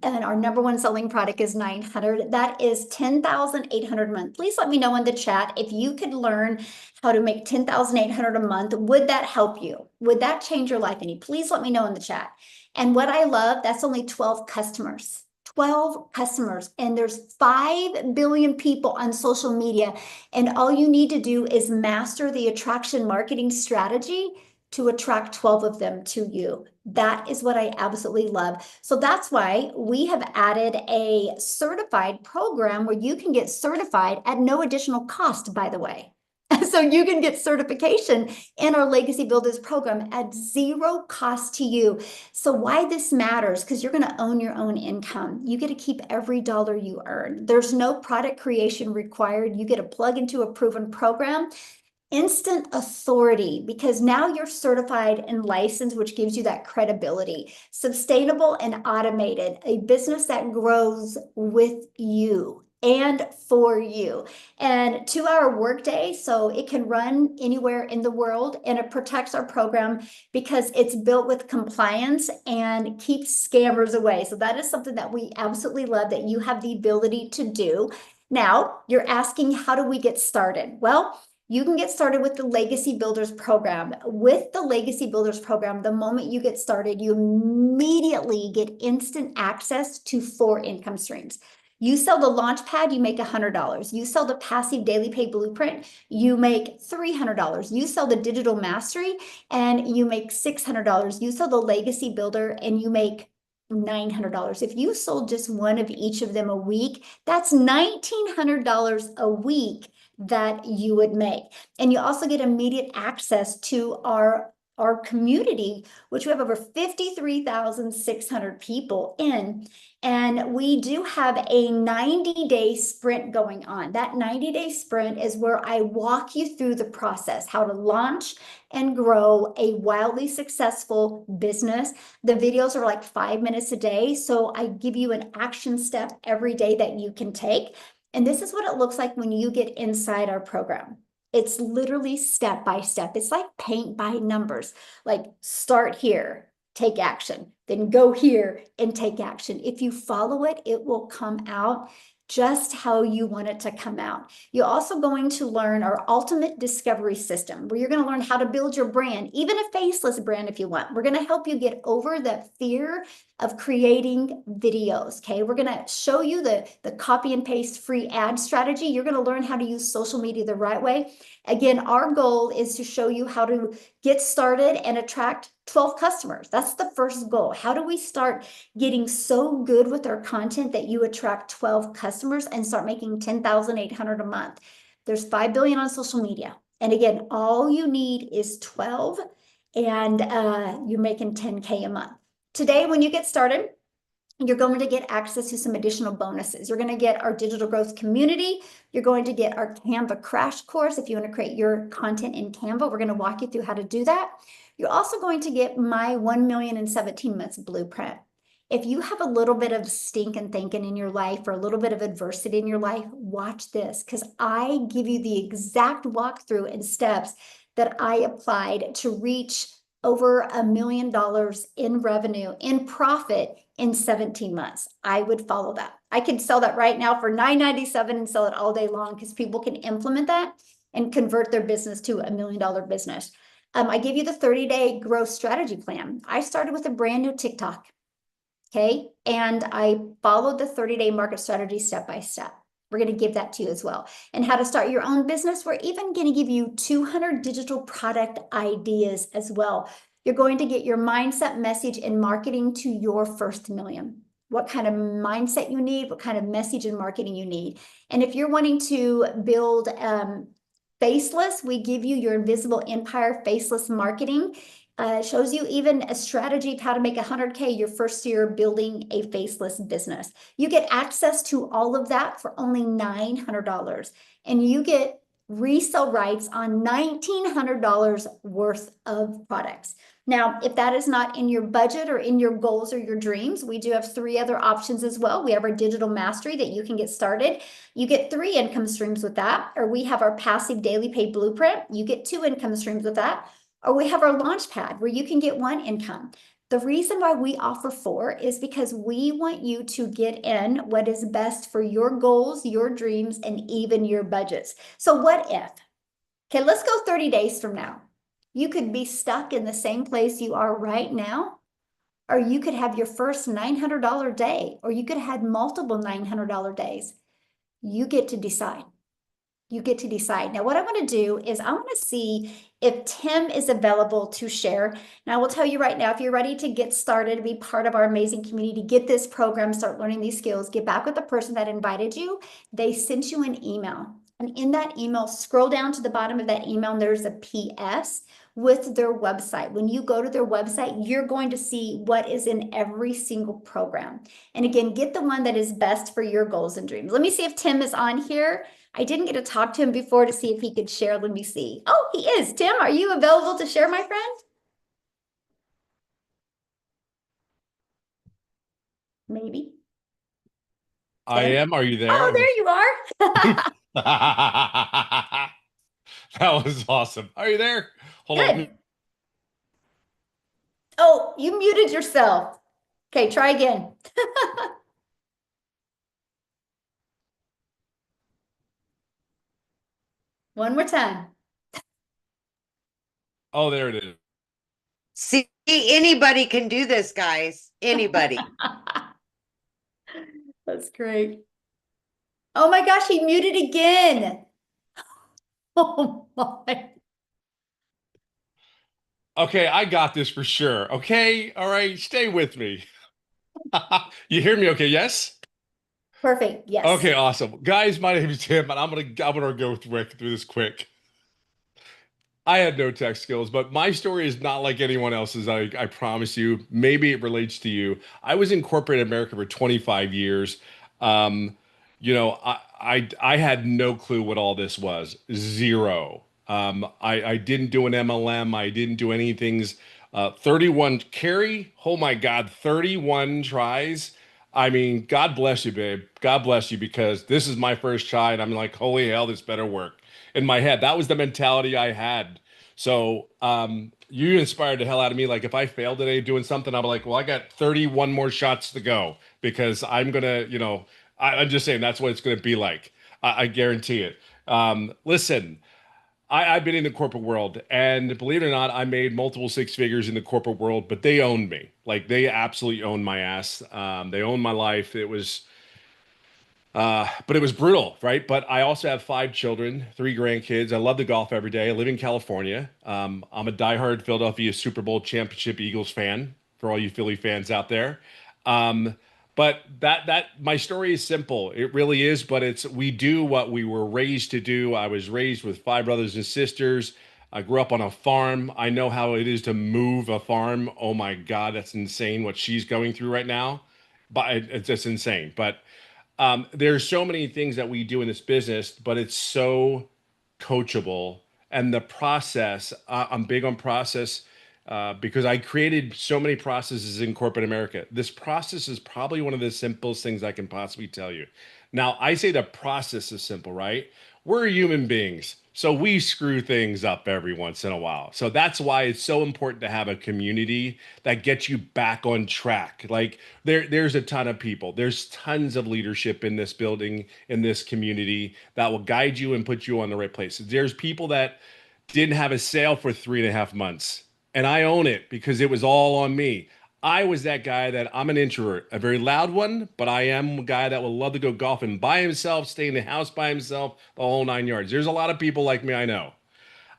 and our number one selling product is 900, that is 10,800 a month. Please let me know in the chat if you could learn how to make 10,800 a month. Would that help you? Would that change your life any? Please let me know in the chat. And what I love, that's only 12 customers. 12 customers, and there's 5 billion people on social media, and all you need to do is master the attraction marketing strategy to attract 12 of them to you. That is what I absolutely love. So that's why we have added a certified program where you can get certified at no additional cost, by the way. So you can get certification in our Legacy Builders program at zero cost to you. So why this matters, because you're going to own your own income. You get to keep every dollar you earn. There's no product creation required. You get to plug into a proven program. Instant authority, because now you're certified and licensed, which gives you that credibility. Sustainable and automated, a business that grows with you. and for you. And 2-hour workday, so it can run anywhere in the world, and it protects our program because it's built with compliance and keeps scammers away. So that is something that we absolutely love, that you have the ability to do. Now, you're asking, how do we get started? Well, you can get started with the Legacy Builders program. With the Legacy Builders program, the moment you get started, you immediately get instant access to 4 income streams. You sell the launch pad, you make $100. You sell the passive daily pay blueprint, you make $300. You sell the digital mastery and you make $600. You sell the legacy builder and you make $900. If you sold just one of each of them a week, that's $1,900 a week that you would make. And you also get immediate access to our community, which we have over 53,600 people in. And we do have a 90-day sprint going on. That 90-day sprint is where I walk you through the process, how to launch and grow a wildly successful business. The videos are like 5 minutes a day. So I give you an action step every day that you can take. And this is what it looks like when you get inside our program. It's literally step by step. It's like paint by numbers, like start here, take action, then go here and take action. If you follow it, it will come out just how you want it to come out. You're also going to learn our ultimate discovery system, where you're going to learn how to build your brand, even a faceless brand if you want. We're going to help you get over that fear of creating videos. Okay, we're going to show you the copy and paste free ad strategy. You're going to learn how to use social media the right way. Again, our goal is to show you how to get started and attract 12 customers. That's the first goal. How do we start getting so good with our content that you attract 12 customers and start making $10,800 a month? There's 5 billion on social media. And again, all you need is 12 and you're making 10K a month. Today, when you get started, you're going to get access to some additional bonuses. You're going to get our digital growth community. You're going to get our Canva crash course. If you want to create your content in Canva, we're going to walk you through how to do that. You're also going to get my 1 million in 17 months blueprint. If you have a little bit of stinking thinking in your life or a little bit of adversity in your life, watch this, because I give you the exact walkthrough and steps that I applied to reach over $1 million in revenue, in profit in 17 months. I would follow that. I could sell that right now for $9.97 and sell it all day long, because people can implement that and convert their business to $1 million business. I give you the 30-day growth strategy plan. I started with a brand new TikTok. Okay. And I followed the 30-day market strategy step by step. We're going to give that to you as well. And how to start your own business. We're even going to give you 200 digital product ideas as well. You're going to get your mindset, message, and marketing to your first million. What kind of mindset you need, what kind of message and marketing you need. And if you're wanting to build faceless, we give you your invisible empire faceless marketing. Shows you even a strategy of how to make 100K your first year building a faceless business. You get access to all of that for only $900, and you get resale rights on $1,900 worth of products. Now, if that is not in your budget or in your goals or your dreams, we do have 3 other options as well. We have our digital mastery that you can get started. You get 3 income streams with that, or we have our passive daily pay blueprint. You get 2 income streams with that. Or we have our launch pad where you can get 1 income. The reason why we offer 4 is because we want you to get in what is best for your goals, your dreams, and even your budgets. So what if? Okay, let's go 30 days from now. You could be stuck in the same place you are right now, or you could have your first $900 day, or you could have had multiple $900 days. You get to decide. You get to decide. Now, what I want to do is I want to see if Tim is available to share. And I will tell you right now, if you're ready to get started, be part of our amazing community, get this program, start learning these skills, get back with the person that invited you. They sent you an email. And in that email, scroll down to the bottom of that email, and there's a PS with their website. When you go to their website, you're going to see what is in every single program. And again, get the one that is best for your goals and dreams. Let me see if Tim is on here. I didn't get to talk to him before to see if he could share. Let me see. Oh, he is. Tim, are you available to share, my friend? Maybe. I Okay. am. Are you Oh, there? there you are. That was awesome. Are you there? Hold on. Good. Oh, you muted yourself. Okay, try again. One more time. Oh, there it is. See, anybody can do this, guys. Anybody. That's great. Oh my gosh, he muted again. Oh my. Okay, I got this for sure. Okay, all right, stay with me. You hear me? Okay, yes. Perfect. Yes. Okay, awesome, guys. My name is Tim, and I'm gonna go through this quick. I had no tech skills, but my story is not like anyone else's. I promise you. Maybe it relates to you. I was in corporate America for 25 years. Um, I had no clue what all this was. Zero. I didn't do an MLM. I didn't do anything. 31 Carrie. Oh my God, 31 tries. I mean, God bless you, babe. God bless you, because this is my first try, and I'm like, holy hell, this better work. In my head, that was the mentality I had. So you inspired the hell out of me. Like if I failed today doing something, I'm like, well, I got 31 more shots to go, because I'm gonna, I'm just saying that's what it's gonna be like. I guarantee it. Listen, I've been in the corporate world, and believe it or not, I made multiple six figures in the corporate world, but they owned me. Like they absolutely owned my ass. They owned my life. But it was brutal, right? But I also have five children, three grandkids. I love to golf every day. I live in California. I'm a diehard Philadelphia Super Bowl championship Eagles fan, for all you Philly fans out there. Um, but that my story is simple. It really is. But it's we do what we were raised to do. I was raised with five brothers and sisters. I grew up on a farm. I know how it is to move a farm. Oh my God, that's insane what she's going through right now. But it's just insane. But there's so many things that we do in this business, but it's so coachable. And the process, I'm big on process because I created so many processes in corporate America. This process is probably one of the simplest things I can possibly tell you. Now, I say the process is simple, right? We're human beings, so we screw things up every once in a while. So that's why it's so important to have a community that gets you back on track. Like there's a ton of people, there's tons of leadership in this building, in this community that will guide you and put you on the right place. There's people that didn't have a sale for 3.5 months. And I own it because it was all on me. I was that guy that I'm an introvert, a very loud one, but I am a guy that will love to go golfing by himself, stay in the house by himself, the whole 9 yards. There's a lot of people like me, I know.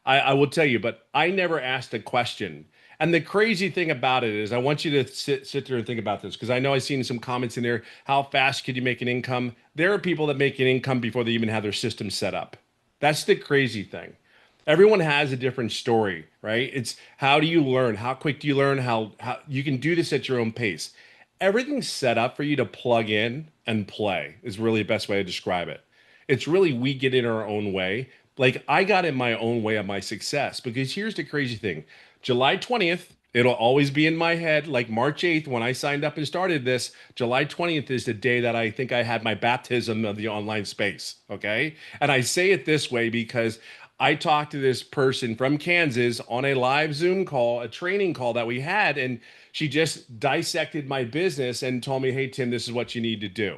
I will tell you, but I never asked a question. And the crazy thing about it is, I want you to sit there and think about this, because I know I've seen some comments in there. How fast could you make an income? There are people that make an income before they even have their system set up. That's the crazy thing. Everyone has a different story, right? It's how do you learn? How quick do you learn? How you can do this at your own pace. Everything's set up for you to plug in and play is really the best way to describe it. It's really we get in our own way. Like I got in my own way of my success, because here's the crazy thing. July 20th, it'll always be in my head. Like March 8th, when I signed up and started this, July 20th is the day that I think I had my baptism of the online space. Okay. And I say it this way because I talked to this person from Kansas on a live Zoom call, a training call that we had, and she just dissected my business and told me, hey, Tim, this is what you need to do.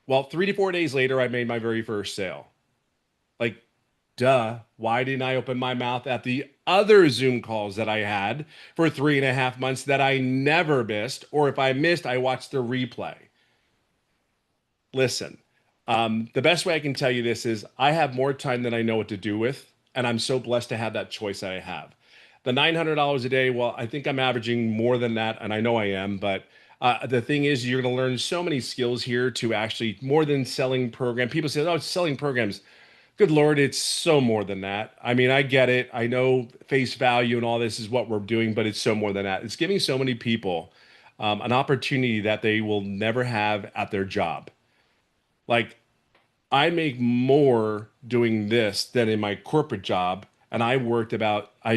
Well, 3 to 4 days later, I made my very first sale. Like, duh, why didn't I open my mouth at the other Zoom calls that I had for 3.5 months that I never missed? Or if I missed, I watched the replay. Listen, the best way I can tell you this is I have more time than I know what to do with, and I'm so blessed to have that choice that I have. The $900 a day, well, I think I'm averaging more than that, and I know I am, but the thing is, you're going to learn so many skills here to actually more than selling program. People say, oh, it's selling programs. Good Lord, it's so more than that. I mean, I get it. I know face value and all this is what we're doing, but it's so more than that. It's giving so many people an opportunity that they will never have at their job. Like, I make more doing this than in my corporate job. And I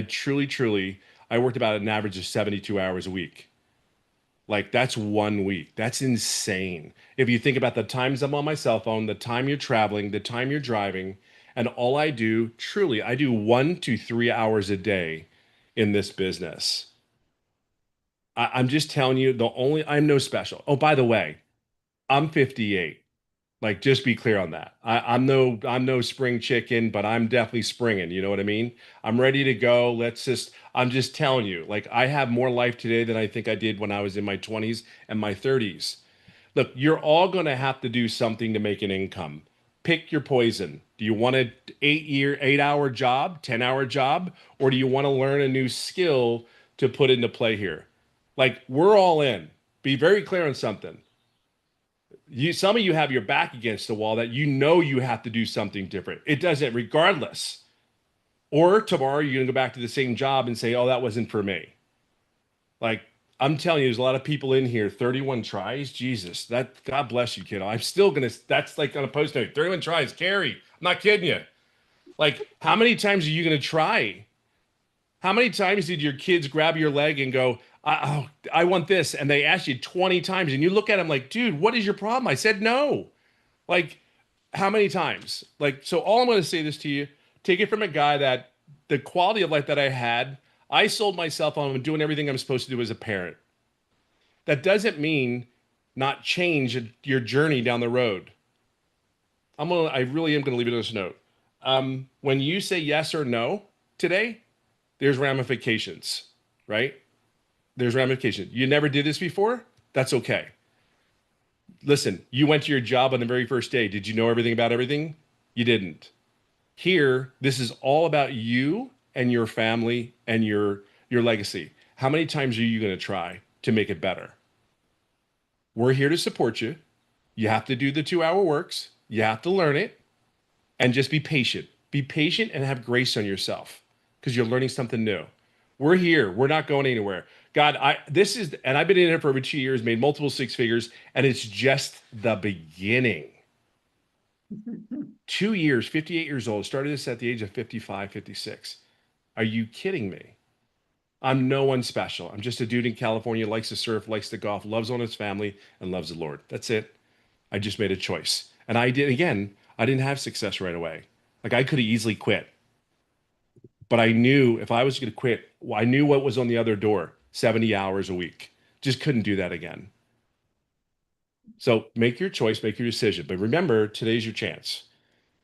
truly, I worked about an average of 72 hours a week. Like that's 1 week. That's insane. If you think about the times I'm on my cell phone, the time you're traveling, the time you're driving, and all I do, truly, I do 1 to 3 hours a day in this business. I'm just telling you, I'm no special. Oh, by the way, I'm 58. Like, just be clear on that. I'm no spring chicken, but I'm definitely springing. You know what I mean? I'm ready to go. I'm just telling you, like, I have more life today than I think I did when I was in my 20s and my 30s. Look, you're all going to have to do something to make an income. Pick your poison. Do you want an 8-hour job, 10-hour job, or do you want to learn a new skill to put into play here? Like, we're all in. Be very clear on something. Some of you have your back against the wall that you know you have to do something different. It doesn't, regardless. Or tomorrow you're going to go back to the same job and say, oh, that wasn't for me. Like, I'm telling you, there's a lot of people in here, 31 tries. Jesus, that God bless you, kiddo. I'm still gonna, that's like on a post note, 31 tries, Carrie. I'm not kidding you. Like, how many times are you gonna try? How many times did your kids grab your leg and go, I want this? And they asked you 20 times, and you look at them like, dude, what is your problem? I said no. Like, how many times? Like, so all I'm going to say this to you, take it from a guy that the quality of life that I had, I sold myself on doing everything I'm supposed to do as a parent. That doesn't mean not change your journey down the road. I really am going to leave it on this note. When you say yes or no today, there's ramifications, right? There's ramifications. You never did this before? That's okay. Listen, you went to your job on the very first day. Did you know everything about everything? You didn't. Here, this is all about you and your family and your legacy. How many times are you going to try to make it better? We're here to support you. You have to do the 2-hour works. You have to learn it and just be patient. Be patient and have grace on yourself because you're learning something new. We're here. We're not going anywhere. God, I've been in it for over 2 years, made multiple six figures, and it's just the beginning. 2 years, 58 years old, started this at the age of 55, 56. Are you kidding me? I'm no one special. I'm just a dude in California, likes to surf, likes to golf, loves on his family, and loves the Lord. That's it. I just made a choice. And I didn't have success right away. Like I could have easily quit. But I knew if I was going to quit, I knew what was on the other door, 70 hours a week. Just couldn't do that again. So make your choice, make your decision. But remember, today's your chance.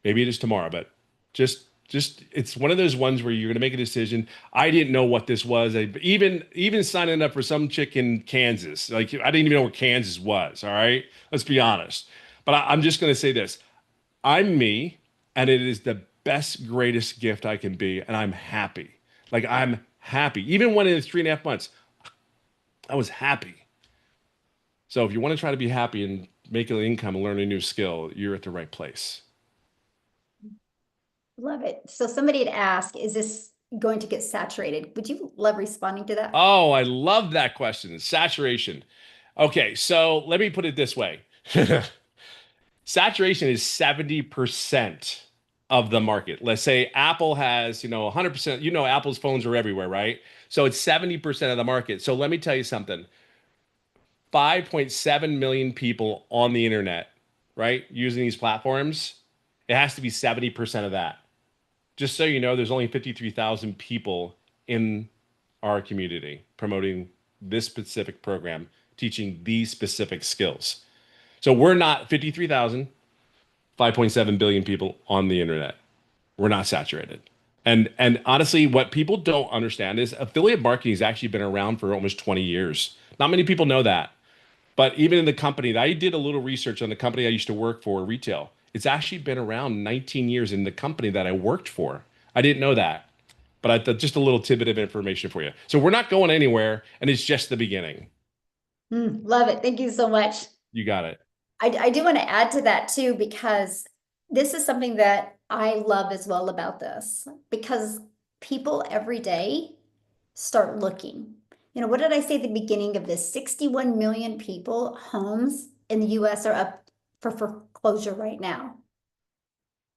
Maybe it is tomorrow, but just it's one of those ones where you're going to make a decision. I didn't know what this was. Even signing up for some chick in Kansas, like I didn't even know where Kansas was. All right, let's be honest. But I'm just going to say this: I'm me, and it is the best, greatest gift I can be, and I'm happy. Like I'm happy. Even when it was 3.5 months, I was happy. So if you want to try to be happy and make an income and learn a new skill, you're at the right place. Love it. So somebody had asked, is this going to get saturated? Would you love responding to that? Oh, I love that question. Saturation. Okay, so let me put it this way. Saturation is 70% of the market. Let's say Apple has, 100%, Apple's phones are everywhere, right? So it's 70% of the market. So let me tell you something. 5.7 million people on the internet, right? Using these platforms. It has to be 70% of that. Just so you know, there's only 53,000 people in our community promoting this specific program, teaching these specific skills. So we're not 53,000, 5.7 billion people on the internet. We're not saturated. And honestly, what people don't understand is affiliate marketing has actually been around for almost 20 years. Not many people know that. But even in the company, I did a little research on the company I used to work for, retail. It's actually been around 19 years in the company that I worked for. I didn't know that, but I thought just a little tidbit of information for you. So we're not going anywhere, and it's just the beginning. Love it. Thank you so much. You got it. I do want to add to that too, because this is something that I love as well about this, because people every day start looking. What did I say at the beginning of this? 61 million people, homes in the US are up for foreclosure right now.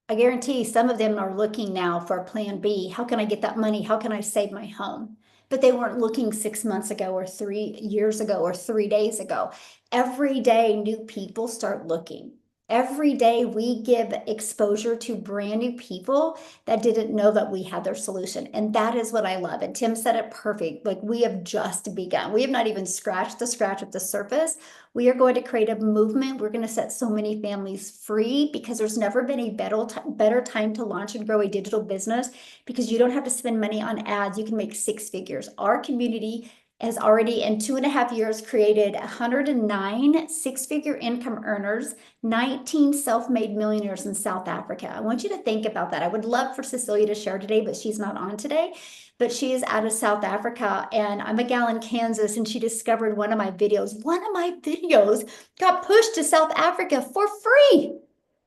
I guarantee some of them are looking now for a plan B. How can I get that money? How can I save my home? but they weren't looking 6 months ago or 3 years ago or 3 days ago. Every day, new people start looking. Every day we give exposure to brand new people that didn't know that we had their solution. And that is what I love. And Tim said it perfect. Like, we have just begun. We have not even scratched the scratch at the surface. We are going to create a movement. We're going to set so many families free, because there's never been a better time to launch and grow a digital business, because you don't have to spend money on ads. You can make 6 figures. Our community has already in 2.5 years created 109 six-figure income earners, 19 self-made millionaires in South Africa. I want you to think about that. I would love for Cecilia to share today, but she's not on today. But she is out of South Africa, and I'm a gal in Kansas, and she discovered one of my videos. One of my videos got pushed to South Africa for free.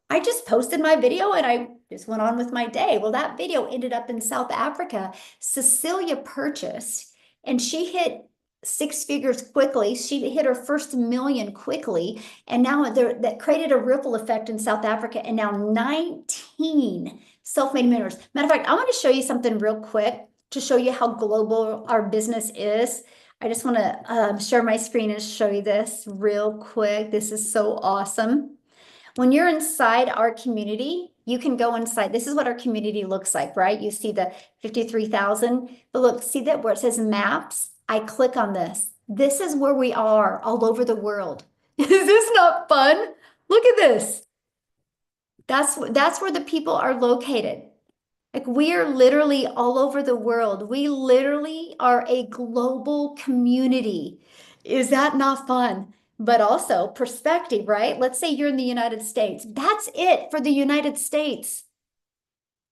I just posted my video and I just went on with my day. Well, that video ended up in South Africa. Cecilia purchased, and she hit 6 figures quickly. She hit her first million quickly. And now that created a ripple effect in South Africa. And now 19 self-made millionaires. Matter of fact, I want to show you something real quick to show you how global our business is. I just want to share my screen and show you this real quick. This is so awesome. When you're inside our community, you can go inside. This is what our community looks like, right? You see the 53,000, but look, see that where it says maps? I click on this. This is where we are all over the world. Is this not fun? Look at this. That's where the people are located. Like, we are literally all over the world. We literally are a global community. Is that not fun? But also perspective, right? Let's say you're in the United States. That's it for the United States.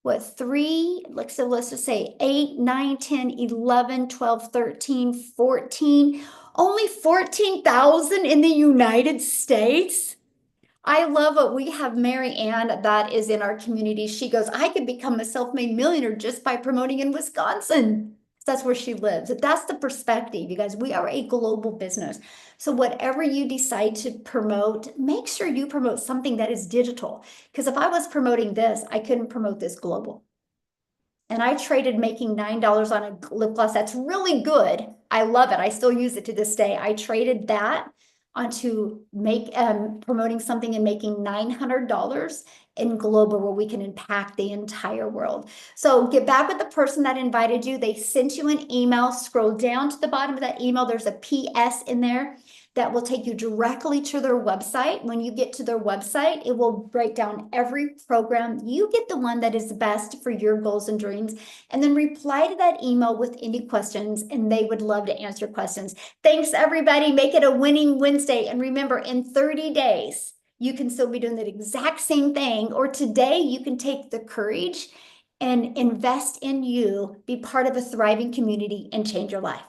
What, let's just say 8, 9, 10, 11, 12, 13, 14. Only 14,000 in the United States? I love it. We have Mary Ann that is in our community. She goes, I could become a self-made millionaire just by promoting in Wisconsin. That's where she lives. That's the perspective, you guys. We are a global business. So whatever you decide to promote, make sure you promote something that is digital. Because if I was promoting this, I couldn't promote this global. And I traded making $9 on a lip gloss. That's really good. I love it. I still use it to this day. I traded that onto promoting something and making $900 in global, where we can impact the entire world. So get back with the person that invited you. They sent you an email. Scroll down to the bottom of that email. There's a PS in there that will take you directly to their website. When you get to their website, it will break down every program. You get the one that is best for your goals and dreams, and then reply to that email with any questions, and they would love to answer questions. Thanks, everybody. Make it a winning Wednesday. And remember, in 30 days, you can still be doing the exact same thing, or today you can take the courage and invest in you, be part of a thriving community, and change your life.